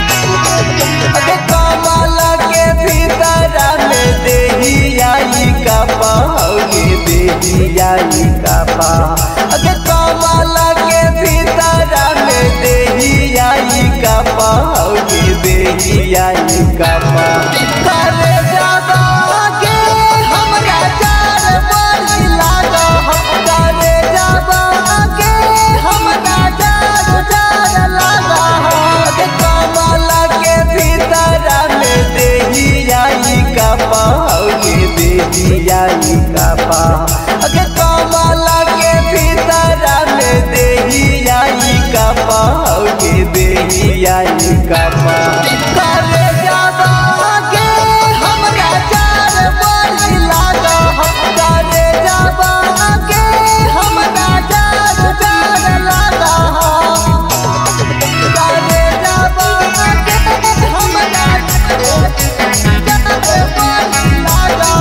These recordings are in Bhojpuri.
अगे कमला के भीतर में देहिया का पाओगे देहिया का पा करे जाबा के हमरा चार बरस लागा करे जाबा के हमरा चार लागा अगे कमला के भीतर में देहिया का पाओगे देहिया का पा अगे कमला के भीतर में देहिया का पाओगे देहिया का पा करे जाबा के हमरा चार बरस लागा करे जाबा के हमरा चार लागा करे जाबा के हमरा चार बरस लागा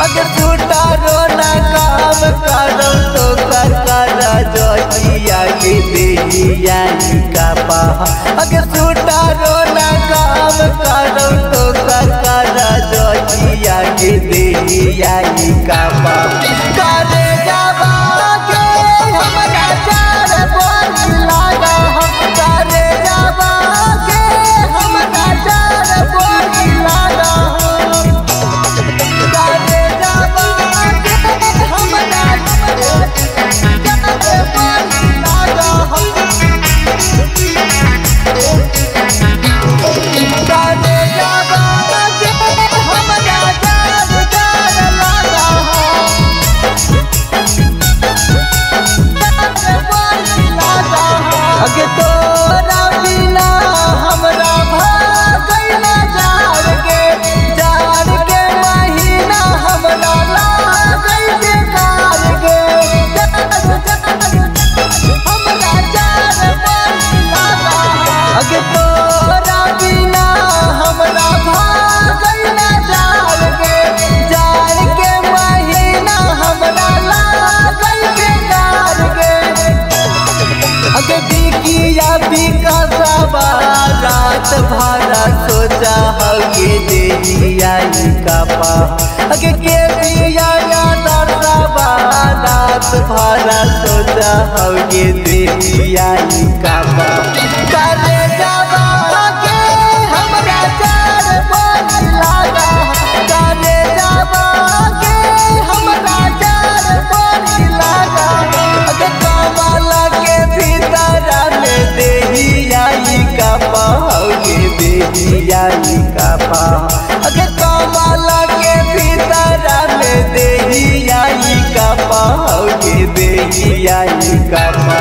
अगर सूटा रोना काम करो तो कर जोइया के देहिया का पा करे जाबा के हमरा चार बरस लागा करे जाबा के हमरा चार बरस लागा करे जाबा के हमरा चार बरस लागा अगे तोरा बिना हमरा भागैला जार के महीना हमरा लागै बेकार गे हमरा जार बरस लागा अगे तोरा बिना हमरा भागैला जार के महीना हमरा लागै बेकार गे अगे बिकिया बिकसबा रात भरा सोचा हगे देहिया का पा अगे के बिया दरसबा रात भरा सोचा हगे देहिया का पा करे जाबा के हमरा चार बरस लागा करे जाबा के हमरा चार बरस लागा अगे कमला के भीतर में देहिया का पाओगे देहिया का पा अगे कमला के भीतर में देहिया का पाओगे देहिया का पा।